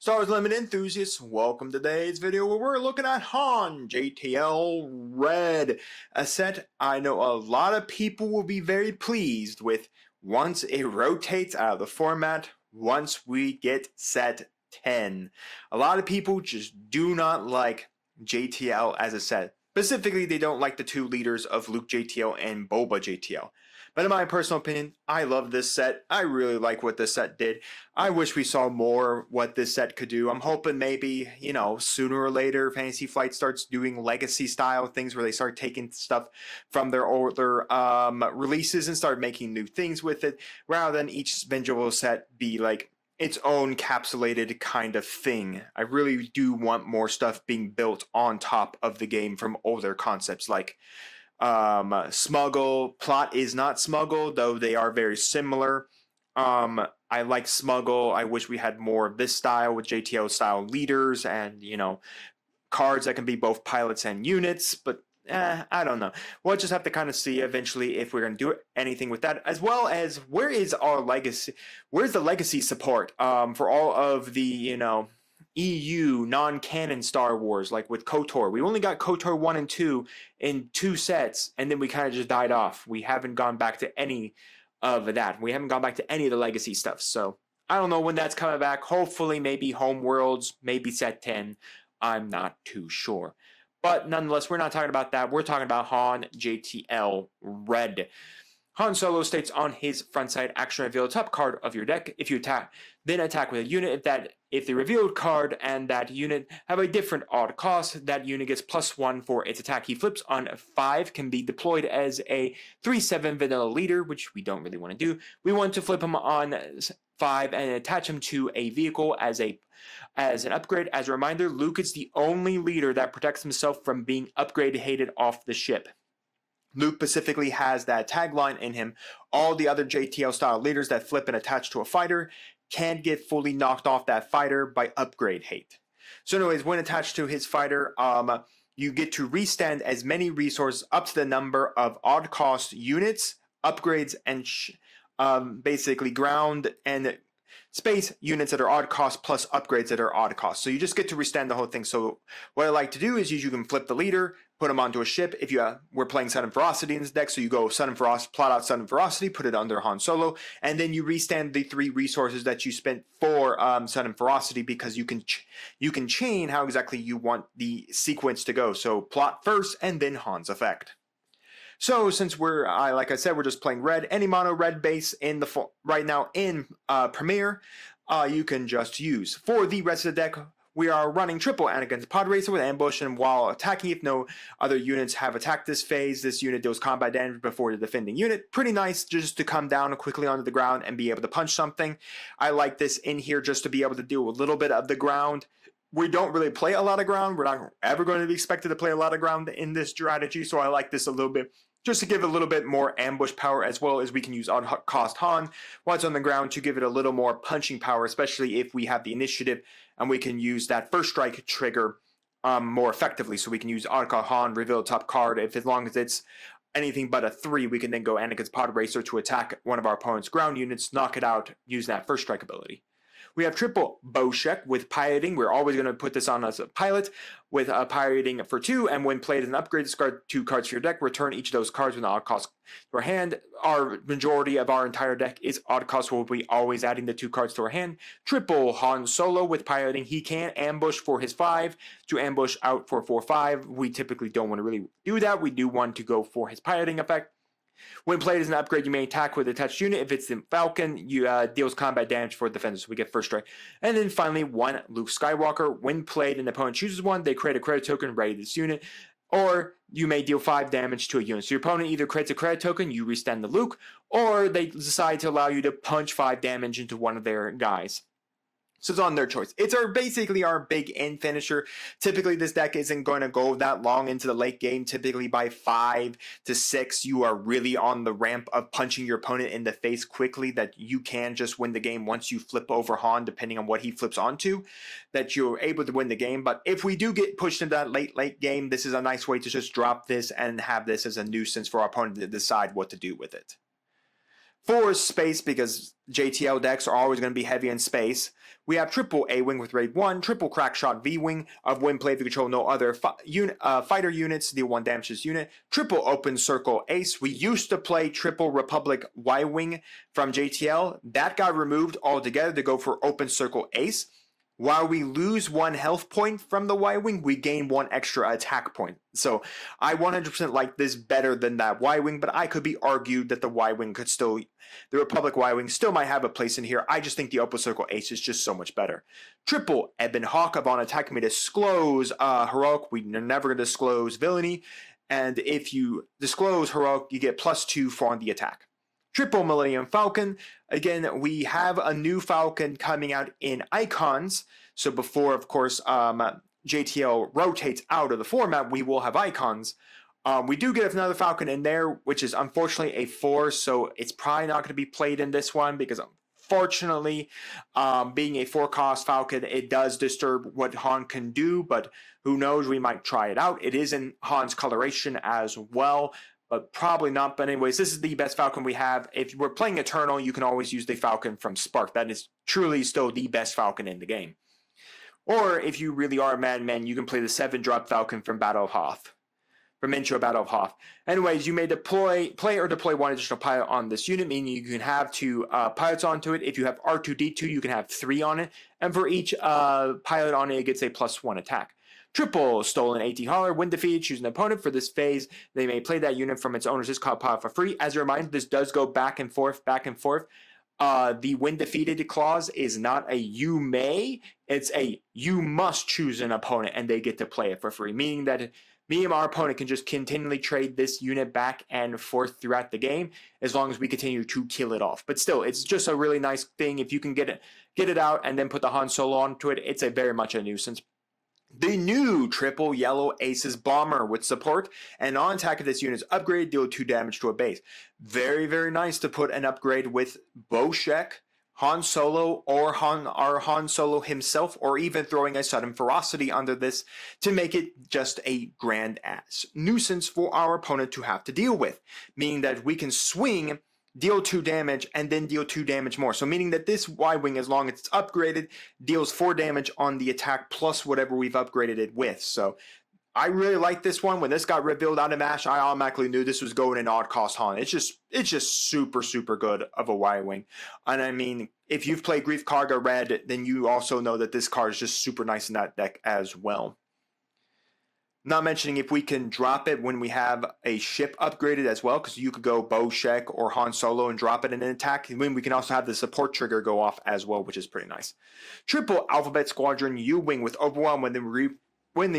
Stars Limit enthusiasts, welcome to today's video where we're looking at Han JTL Red, a set I know a lot of people will be very pleased with once it rotates out of the format, once we get set 10. A lot of people just do not like JTL as a set. Specifically, they don't like the two leaders of Luke JTL and Boba JTL. But in my personal opinion, I love this set. I really like what this set did. I wish we saw more what this set could do. I'm hoping maybe, sooner or later Fantasy Flight starts doing legacy style things where they start taking stuff from their older releases and start making new things with it, rather than each individual set be like its own capsulated kind of thing. I really do want more stuff being built on top of the game from older concepts like Smuggle. Plot is not Smuggle, though they are very similar. I like Smuggle. I wish we had more of this style with JTO style leaders and, cards that can be both pilots and units, but I don't know. We'll just have to kind of see eventually if we're going to do anything with that, as well as where's the legacy support for all of the, EU non-canon Star Wars, like with KOTOR. We only got KOTOR 1 and 2 in 2 sets, and then we kind of just died off. We haven't gone back to any of that. We haven't gone back to any of the legacy stuff. So I don't know when that's coming back. Hopefully, maybe Homeworlds, maybe set 10. I'm not too sure. But nonetheless, we're not talking about that. We're talking about Han JTL Red. Han Solo states on his front side, action reveal top card of your deck. If you attack, then attack with a unit. If the revealed card and that unit have a different odd cost, that unit gets +1 for its attack. He flips on 5, can be deployed as a 3/7 vanilla leader, which we don't really want to do. We want to flip him on 5 and attach him to a vehicle as an upgrade. As a reminder, Luke is the only leader that protects himself from being upgrade-hated off the ship. Luke specifically has that tagline in him. All the other JTL style leaders that flip and attach to a fighter can't get fully knocked off that fighter by upgrade hate. So anyways, when attached to his fighter, you get to restand as many resources up to the number of odd cost units, upgrades, and basically ground and space units that are odd cost plus upgrades that are odd cost. So you just get to restand the whole thing. So what I like to do is you can flip the leader, put him onto a ship. If we're playing Sudden Ferocity in this deck, so you go Sudden Ferocity, plot out Sudden Ferocity, put it under Han Solo, and then you restand the 3 resources that you spent for Sudden Ferocity, because you can chain how exactly you want the sequence to go. So plot first and then Han's effect. So since like I said, we're just playing red, any mono red base in right now in Premiere, you can just use. For the rest of the deck, we are running triple Anakin's Pod Racer with ambush, and while attacking, if no other units have attacked this phase, this unit deals combat damage before the defending unit. Pretty nice just to come down quickly onto the ground and be able to punch something. I like this in here just to be able to do a little bit of the ground. We don't really play a lot of ground. We're not ever going to be expected to play a lot of ground in this strategy, so I like this a little bit just to give a little bit more ambush power, as well as we can use odd cost Han while it's on the ground to give it a little more punching power, especially if we have the initiative and we can use that first strike trigger more effectively. So we can use odd cost Han, reveal top card. As long as it's anything but a 3, we can then go Anakin's Pod Racer to attack one of our opponent's ground units, knock it out, use that first strike ability. We have triple Boshek with piloting. We're always going to put this on as a pilot with piloting for 2, and when played as an upgrade, discard 2 cards to your deck. Return each of those cards with an odd cost to our hand. Our majority of our entire deck is odd cost, so we'll be always adding the 2 cards to our hand. Triple Han Solo with piloting. He can ambush for his 5 to ambush out for 4/5. We typically don't want to really do that. We do want to go for his piloting effect. When played as an upgrade, you may attack with a attached unit. If it's the Falcon, you deals combat damage for the defender, so we get first strike. And then finally, 1 Luke Skywalker. When played and the opponent chooses 1, they create a credit token ready to this unit, or you may deal 5 damage to a unit. So your opponent either creates a credit token, you restand the Luke, or they decide to allow you to punch 5 damage into one of their guys. So it's on their choice. It's basically our big end finisher. Typically, this deck isn't going to go that long into the late game. Typically, by 5 to 6, you are really on the ramp of punching your opponent in the face quickly, that you can just win the game once you flip over Han, depending on what he flips onto, that you're able to win the game. But if we do get pushed into that late game, this is a nice way to just drop this and have this as a nuisance for our opponent to decide what to do with it. 4 space, because JTL decks are always going to be heavy in space. We have triple A-Wing with Raid 1, triple Crackshot V-Wing, of when played if you control no other fighter units, deal 1 damage to this unit. Triple Open Circle Ace. We used to play triple Republic Y-Wing from JTL. That got removed altogether to go for Open Circle Ace. While we lose 1 health point from the Y-Wing, we gain 1 extra attack point. So I 100% like this better than that Y-Wing, but I could be argued that the Y-Wing could still, the Republic Y-Wing still might have a place in here. I just think the Open Circle Ace is just so much better. Triple Ebon Hawk. Upon attack, may disclose Heroic. We're never going to disclose Villainy. And if you disclose Heroic, you get +2 for on the attack. Triple Millennium Falcon. Again, we have a new Falcon coming out in Icons. So before, of course, JTL rotates out of the format, we will have Icons. We do get another Falcon in there, which is unfortunately a 4, so it's probably not going to be played in this one because unfortunately, being a 4-cost Falcon, it does disturb what Han can do, but who knows, we might try it out. It is in Han's coloration as well, but probably not. But anyways, this is the best Falcon we have. If we're playing Eternal, you can always use the Falcon from Spark. That is truly still the best Falcon in the game. Or if you really are a madman, you can play the 7-drop Falcon from Battle of Hoth. From Intro Battle of Hoth. Anyways, you may play or deploy 1 additional pilot on this unit, meaning you can have 2 pilots onto it. If you have R2-D2, you can have 3 on it. And for each pilot on it, it gets a +1 attack. Triple Stolen AT Hauler. When defeated, choose an opponent. For this phase, they may play that unit from its owner's discard pile for free. As a reminder, this does go back and forth, back and forth. The when defeated clause is not a you may, it's a you must choose an opponent and they get to play it for free. Meaning that me and our opponent can just continually trade this unit back and forth throughout the game as long as we continue to kill it off. But still, it's just a really nice thing. If you can get it out and then put the Han Solo onto it, it's a very much a nuisance. The new triple yellow Aces Bomber with support, and on attack if this unit is upgraded, deal 2 damage to a base. Very, very nice to put an upgrade with Ɓoshek, Han Solo, or Han Solo himself, or even throwing a Sudden Ferocity under this to make it just a grand ass nuisance for our opponent to have to deal with. Meaning that we can swing, deal 2 damage, and then deal 2 damage more. So meaning that this Y-Wing, as long as it's upgraded, deals 4 damage on the attack plus whatever we've upgraded it with. So I really like this one. When this got revealed out of MASH, I automatically knew this was going in odd cost Han. It's just super, super good of a Y-Wing. And I mean, if you've played Greef Karga Red, then you also know that this card is just super nice in that deck as well. Not mentioning if we can drop it when we have a ship upgraded as well, because you could go Ɓoshek or Han Solo and drop it in an attack. And then we can also have the support trigger go off as well, which is pretty nice. Triple Alphabet Squadron U-Wing with Overwhelm when the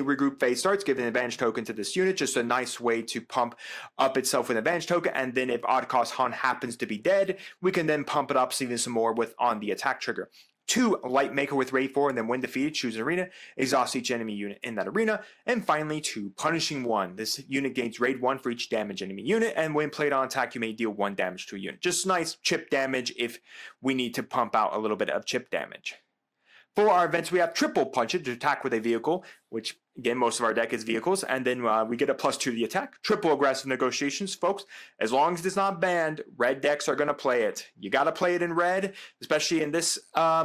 regroup phase starts, give an advantage token to this unit. Just a nice way to pump up itself with an advantage token. And then if odd cost Han happens to be dead, we can then pump it up even some more with on the attack trigger. 2 Light Maker with Raid 4, and then when defeated, choose an arena, exhaust each enemy unit in that arena. And finally, 2 Punishing 1. This unit gains Raid 1 for each damage enemy unit, and when played on attack, you may deal 1 damage to a unit. Just nice chip damage if we need to pump out a little bit of chip damage. For our events, we have Triple Punch It to attack with a vehicle, which, again, most of our deck is vehicles, and then we get a +2 to the attack. Triple Aggressive Negotiations, folks. As long as it's not banned, red decks are going to play it. You got to play it in red, especially in this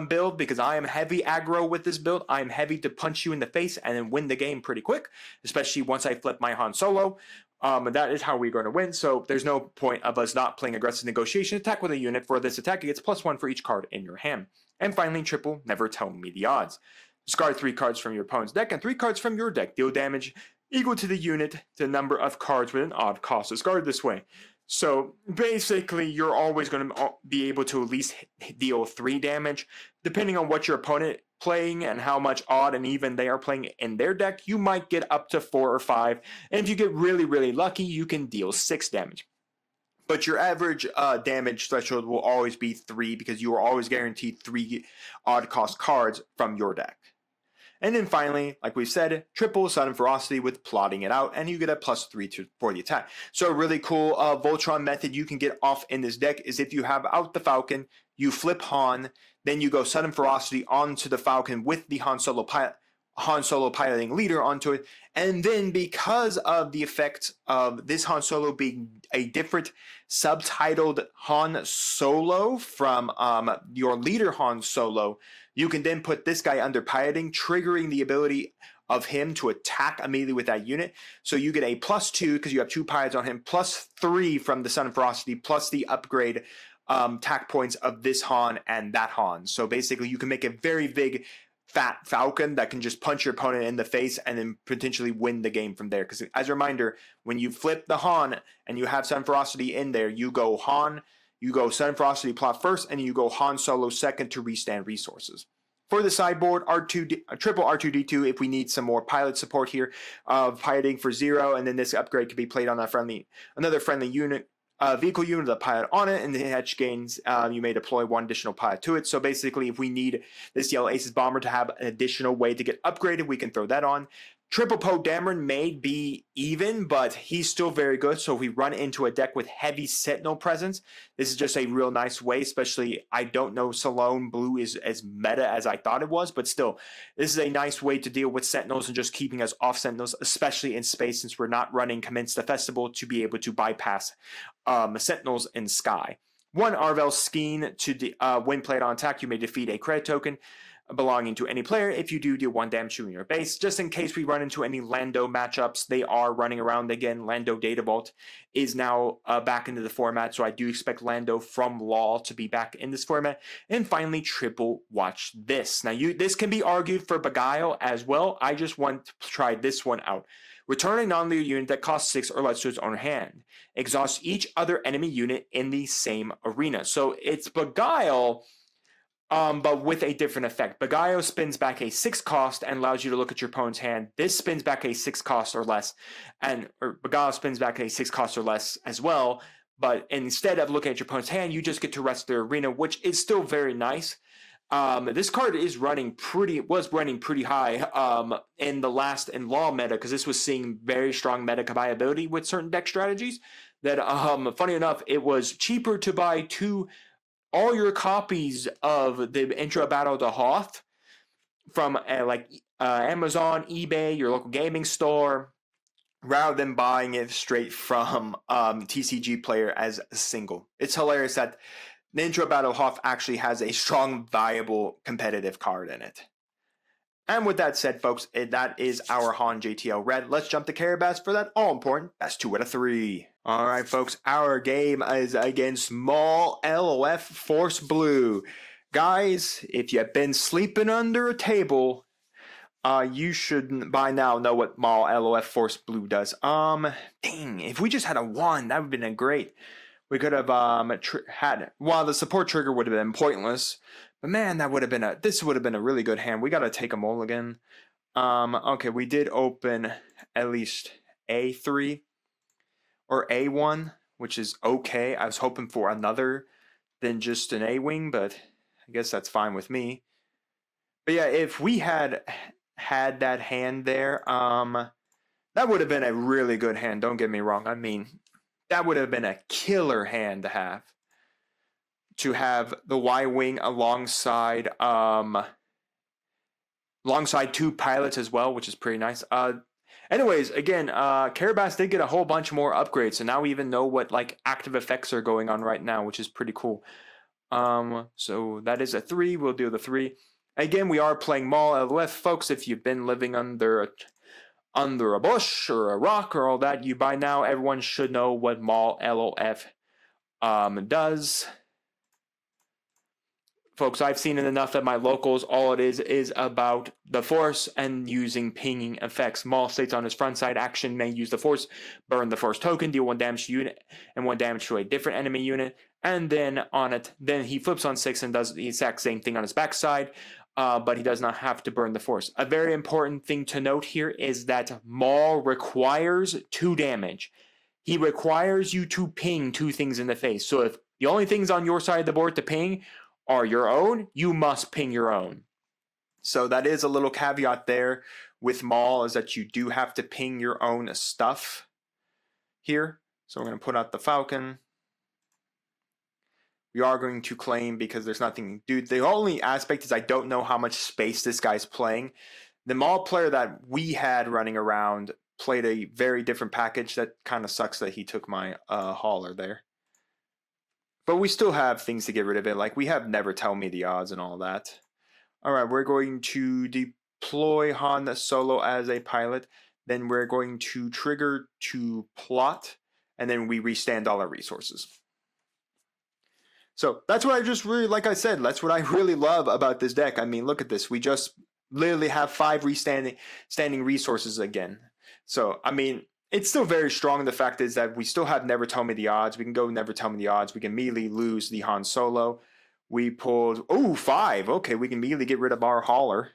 build, because I am heavy aggro with this build. I am heavy to punch you in the face and then win the game pretty quick, especially once I flip my Han Solo. And that is how we're going to win, so there's no point of us not playing Aggressive Negotiation. Attack with a unit. For this attack, it gets +1 for each card in your hand. And finally, triple Never Tell Me the Odds. Discard 3 cards from your opponent's deck and 3 cards from your deck. Deal damage equal to the unit, the number of cards with an odd cost. Discard this way. So basically, you're always going to be able to at least deal 3 damage. Depending on what your opponent playing and how much odd and even they are playing in their deck, you might get up to 4 or 5. And if you get really, really lucky, you can deal 6 damage. But your average damage threshold will always be 3 because you are always guaranteed 3 odd cost cards from your deck. And then finally, like we said, triple Sudden Ferocity with Plotting It Out, and you get a +3 for the attack. So a really cool Voltron method you can get off in this deck is if you have out the Falcon, you flip Han, then you go Sudden Ferocity onto the Falcon with the Han Solo pilot. Han Solo piloting leader onto it. And then because of the effect of this Han Solo being a different subtitled Han Solo from your leader Han Solo, you can then put this guy under piloting, triggering the ability of him to attack immediately with that unit. So you get a +2 because you have 2 pilots on him, +3 from the Sun of Ferocity, plus the upgrade tack points of this Han and that Han. So basically you can make a very big fat Falcon that can just punch your opponent in the face and then potentially win the game from there. Because as a reminder, when you flip the Han and you have Sun Ferocity in there, you go Han, you go Sun Ferocity plot first, and you go Han Solo second to restand resources. For the sideboard, triple R2D2 if we need some more pilot support here of piloting for 0, and then this upgrade can be played on another friendly unit. Vehicle unit with a pilot on it, and the hatch gains, you may deploy 1 additional pilot to it. So basically, if we need this Yellow Aces bomber to have an additional way to get upgraded, we can throw that on. Triple Poe Dameron may be even, but he's still very good. So if we run into a deck with heavy Sentinel presence, this is just a real nice way, especially I don't know Salone Blue is as meta as I thought it was, but still, this is a nice way to deal with Sentinels and just keeping us off Sentinels, especially in space since we're not running Commence the Festival to be able to bypass Sentinels in Sky. 1 Arvel Skeen to when played on attack, you may defeat a credit token belonging to any player. If you do, deal 1 damage to your base. Just in case we run into any Lando matchups, they are running around again. Lando Data Vault is now back into the format, so I do expect Lando from Law to be back in this format. And finally, triple watch this. Now, this can be argued for Beguile as well. I just want to try this one out. Return a non-leader unit that costs 6 or less to its owner hand. Exhaust each other enemy unit in the same arena. So it's Beguile, but with a different effect. Beguile spins back a 6 cost and allows you to look at your opponent's hand. This spins back a 6 cost or less, or Beguile spins back a 6 cost or less as well. But instead of looking at your opponent's hand, you just get to rest their arena, which is still very nice. This card was running pretty high in the last in Law meta, because this was seeing very strong meta viability with certain deck strategies. That funny enough, it was cheaper to buy all your copies of the Intro Battle to Hoth from Amazon, eBay, your local gaming store, rather than buying it straight from TCG Player as a single. It's hilarious that the Intro Battle Hoth actually has a strong, viable, competitive card in it. And with that said, folks, that is our Han JTL Red. Let's jump to Carabas for that all-important best 2 out of 3. Alright, folks, our game is against Maul LOF Force Blue. Guys, if you've been sleeping under a table, you should by now know what Maul LOF Force Blue does. Dang, if we just had a 1, that would have been great. We could have the support trigger would have been pointless. But man, this would have been a really good hand. We got to take a mulligan. Okay, we did open at least A3 or A1, which is okay. I was hoping for another than just an A-wing, but I guess that's fine with me. But yeah, if we had that hand there, that would have been a really good hand. Don't get me wrong. I mean, that would have been a killer hand to have. To have the Y-wing alongside 2 pilots as well, which is pretty nice. Anyways, again, Carabas did get a whole bunch more upgrades, so now we even know what active effects are going on right now, which is pretty cool. So that is a 3. We'll do the 3. Again, we are playing Maul LOF, folks. If you've been living under a bush or a rock or all that, by now everyone should know what Maul LOF does. Folks, I've seen it enough at my locals. All it is about the Force and using pinging effects. Maul states on his front side action may use the Force, burn the Force token, deal 1 damage to unit and 1 damage to a different enemy unit. And then then he flips on 6 and does the exact same thing on his backside. But he does not have to burn the Force. A very important thing to note here is that Maul requires 2 damage. He requires you to ping 2 things in the face. So if the only things on your side of the board to ping are your own, you must ping your own. So that is a little caveat there with Maul, is that you do have to ping your own stuff here. So we're going to put out the Falcon. We are going to claim because there's nothing to do. The only aspect is I don't know how much space this guy's playing. The Maul player that we had running around played a very different package. That kind of sucks that he took my hauler there. But we still have things to get rid of it. Like we have Never Tell Me the Odds and all that. All right, we're going to deploy Han Solo as a pilot. Then we're going to trigger to plot. And then we restand all our resources. So that's what I just really, like I said, that's what I really love about this deck. I mean, look at this. We just literally have 5 standing resources again. So, I mean, it's still very strong. The fact is that we still have Never Tell Me the Odds. We can go Never Tell Me the Odds. We can immediately lose the Han Solo. We pulled, 5. Okay, we can immediately get rid of our hauler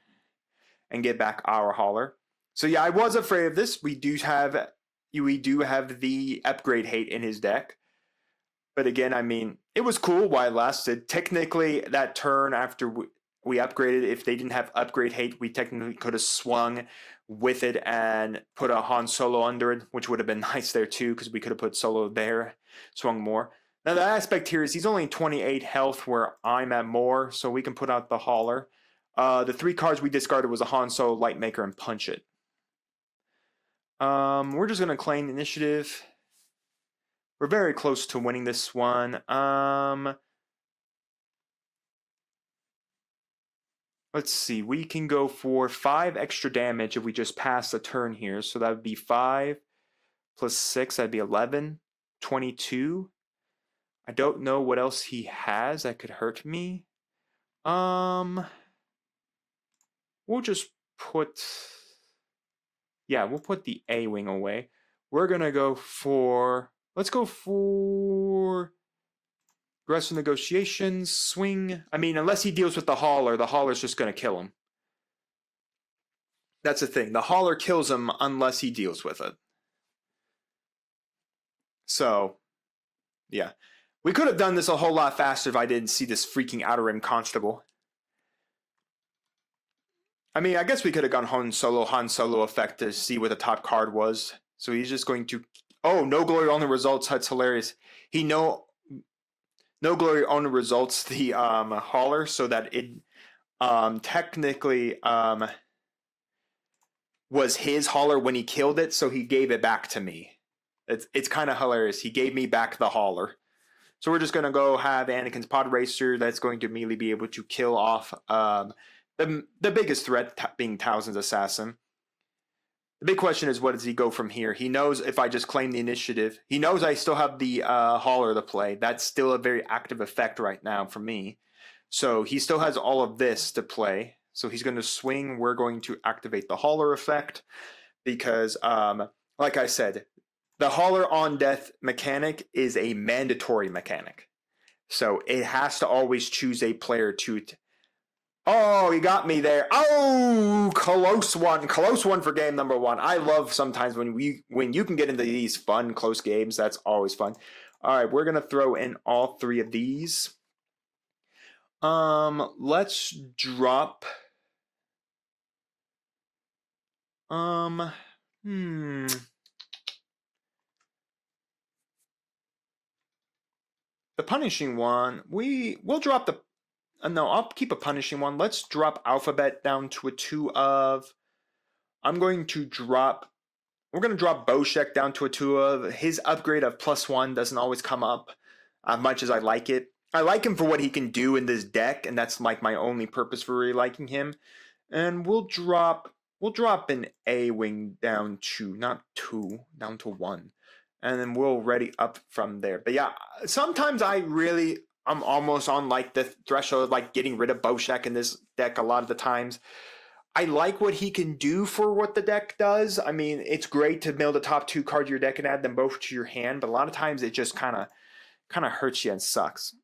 and get back our hauler. So yeah, I was afraid of this. We do have the upgrade hate in his deck. But again, I mean, it was cool while it lasted. Technically, that turn after we upgraded, if they didn't have upgrade hate, we technically could have swung with it and put a Han Solo under it, which would have been nice there too, because we could have put Solo there, swung more. Now, the aspect here is he's only 28 health where I'm at more, so we can put out the hauler. The 3 cards we discarded was a Han Solo, Lightmaker, and Punch It. We're just going to claim initiative. We're very close to winning this one. Let's see. We can go for 5 extra damage if we just pass the turn here. So that would be 5 plus 6. That'd be 11. 22. I don't know what else he has that could hurt me. We'll just put... Yeah, we'll put the A-Wing away. We're going to go for... Let's go for aggressive negotiations, swing. I mean, unless he deals with the hauler's just going to kill him. That's the thing. The hauler kills him unless he deals with it. So, yeah. We could have done this a whole lot faster if I didn't see this freaking Outer Rim Constable. I mean, I guess we could have gone Han Solo effect to see what the top card was. So he's just going to... Oh, no glory only results. That's hilarious. He no glory only results the hauler, so that it technically was his hauler when he killed it, so he gave it back to me. It's kind of hilarious. He gave me back the hauler. So we're just going to go have Anakin's pod racer that's going to immediately be able to kill off the biggest threat being Towson's assassin. The big question is, what does he go from here? He knows if I just claim the initiative. He knows I still have the hauler to play. That's still a very active effect right now for me. So he still has all of this to play. So he's going to swing. We're going to activate the hauler effect because, like I said, the hauler on death mechanic is a mandatory mechanic. So it has to always choose a player to... Oh, he got me there. Oh, close one. Close one for game number 1. I love sometimes when you can get into these fun, close games. That's always fun. All right, we're going to throw in all 3 of these. Let's drop... The punishing one, we'll drop the... No, I'll keep a punishing one. Let's drop Alphabet down to a 2 of... We're going to drop Boshek down to a 2 of. His upgrade of +1 doesn't always come up as much as I like it. I like him for what he can do in this deck, and that's like my only purpose for really liking him. And we'll drop an A-Wing down to, not 2, down to 1. And then we'll ready up from there. But yeah, sometimes I'm almost on like the threshold of like getting rid of Boshek in this deck a lot of the times. I like what he can do for what the deck does. I mean, it's great to mill the top 2 cards of your deck and add them both to your hand, but a lot of times it just kind of hurts you and sucks.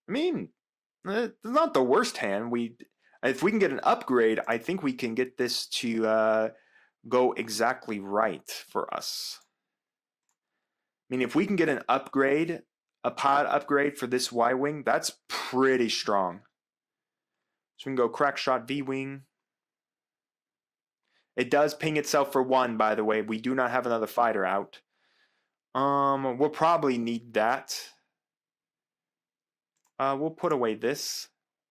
I mean, it's not the worst hand. If we can get an upgrade, I think we can get this to go exactly right for us. I mean, if we can get an upgrade, a pod upgrade for this Y-Wing, that's pretty strong. So we can go Crackshot V-Wing. It does ping itself for 1, by the way. We do not have another fighter out. We'll probably need that. We'll put away this.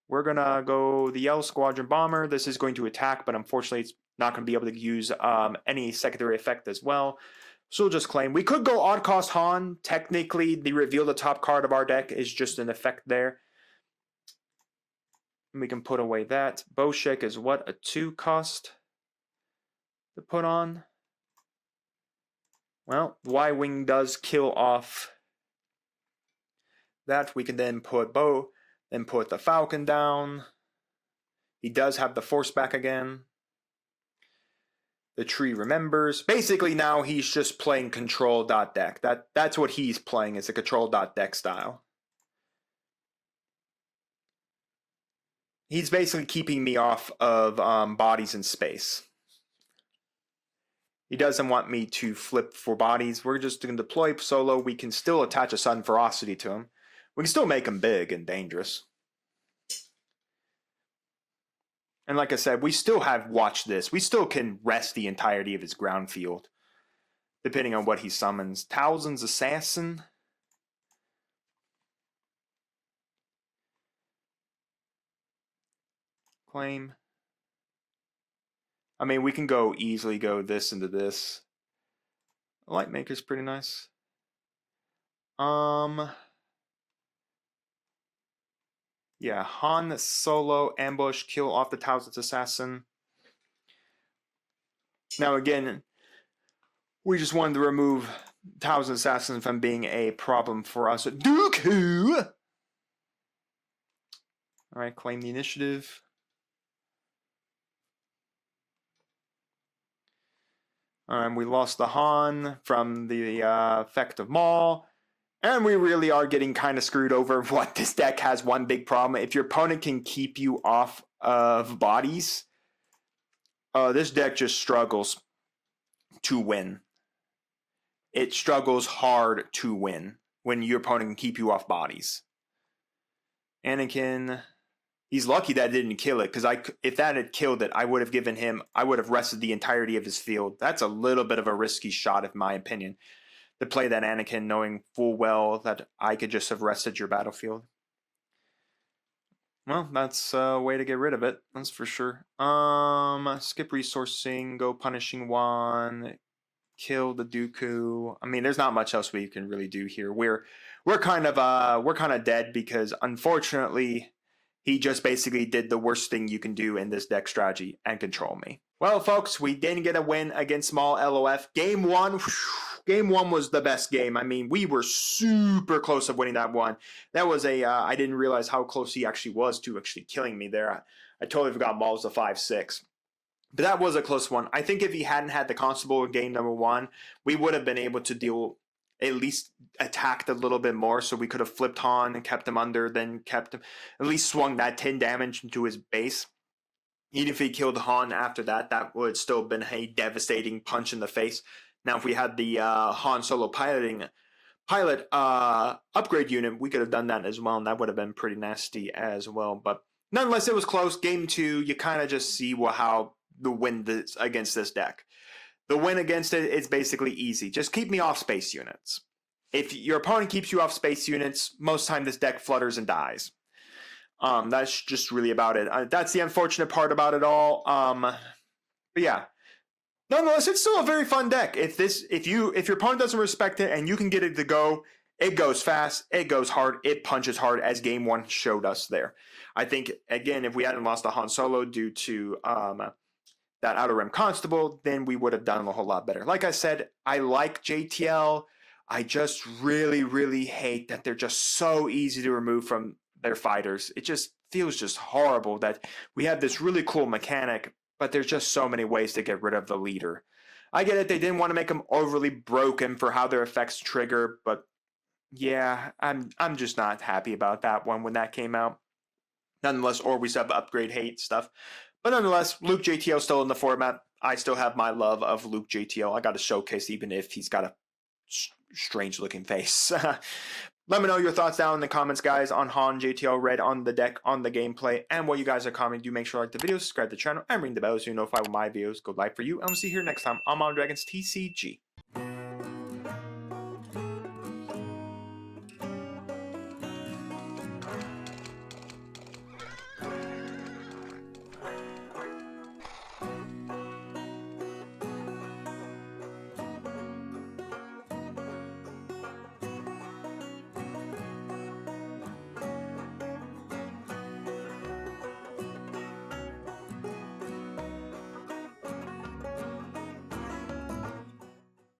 We're going to go the L Squadron Bomber. This is going to attack, but unfortunately it's not going to be able to use any secondary effect as well. So we'll just claim. We could go odd cost Han. Technically, the reveal the top card of our deck is just an effect there. We can put away that. Bowshek is what? A 2 cost to put on. Well, Y-Wing does kill off that. We can then put then put the Falcon down. He does have the Force back again. The tree remembers. Basically now he's just playing control.deck. That's what he's playing, is a control.deck style. He's basically keeping me off of bodies in space. He doesn't want me to flip for bodies. We're just going to deploy solo. We can still attach a sudden ferocity to him. We can still make him big and dangerous. And like I said, we still have watched this. We still can rest the entirety of his ground field, depending on what he summons. Towson's Assassin. Claim. I mean, we can easily go this into this. Lightmaker's pretty nice. Yeah, Han solo ambush, kill off the Towson's Assassin. Now again, we just wanted to remove Towson's Assassin from being a problem for us. Dooku! Alright, claim the initiative. We lost the Han from the effect of Maul. And we really are getting kind of screwed over. What, this deck has one big problem. If your opponent can keep you off of bodies, this deck just struggles to win. It struggles hard to win when your opponent can keep you off bodies. Anakin, he's lucky that didn't kill it, because if that had killed it, I would have rested the entirety of his field. That's a little bit of a risky shot, in my opinion, to play that Anakin knowing full well that I could just have rested your battlefield. Well, that's a way to get rid of it, that's for sure. Skip resourcing, go punishing one, kill the Dooku. I mean, there's not much else we can really do here. We're kind of dead, because unfortunately he just basically did the worst thing you can do in this deck strategy and control me. Well, folks, we didn't get a win against Maul LOF. Game 1, Game 1 was the best game. I mean, we were super close of winning that one. That was I didn't realize how close he actually was to actually killing me there. I totally forgot Maul was a 5-6. But that was a close one. I think if he hadn't had the Constable in game number 1, we would have been able to at least attacked a little bit more, so we could have flipped Han and kept him under, then kept him, at least swung that 10 damage into his base. Even if he killed Han after that, that would still have been a devastating punch in the face. Now, if we had the Han Solo pilot upgrade unit, we could have done that as well, and that would have been pretty nasty as well. But nonetheless, it was close. Game 2, you kind of just see how the win against this deck. The win against it is basically easy. Just keep me off space units. If your opponent keeps you off space units, most time this deck flutters and dies. That's just really about it. That's the unfortunate part about it all. But yeah. Nonetheless, it's still a very fun deck. If your opponent doesn't respect it and you can get it to go, it goes fast, it goes hard, it punches hard, as game 1 showed us there. I think, again, if we hadn't lost a Han Solo due to that Outer Rim Constable, then we would have done a whole lot better. Like I said, I like JTL. I just really, really hate that they're just so easy to remove from their fighters. It just feels just horrible that we have this really cool mechanic, but there's just so many ways to get rid of the leader. I get it, they didn't want to make them overly broken for how their effects trigger, but yeah, I'm just not happy about that one when that came out. Nonetheless, or we sub upgrade hate stuff. But nonetheless, Luke JTL still in the format. I still have my love of Luke JTL. I got to showcase, even if he's got a strange looking face. Let me know your thoughts down in the comments, guys, on Han JTL Red, on the deck, on the gameplay, and what you guys are commenting. Do make sure to like the video, subscribe to the channel, and ring the bell so you're notified when my videos go live for you. And we'll see you here next time on Modern Dragons TCG.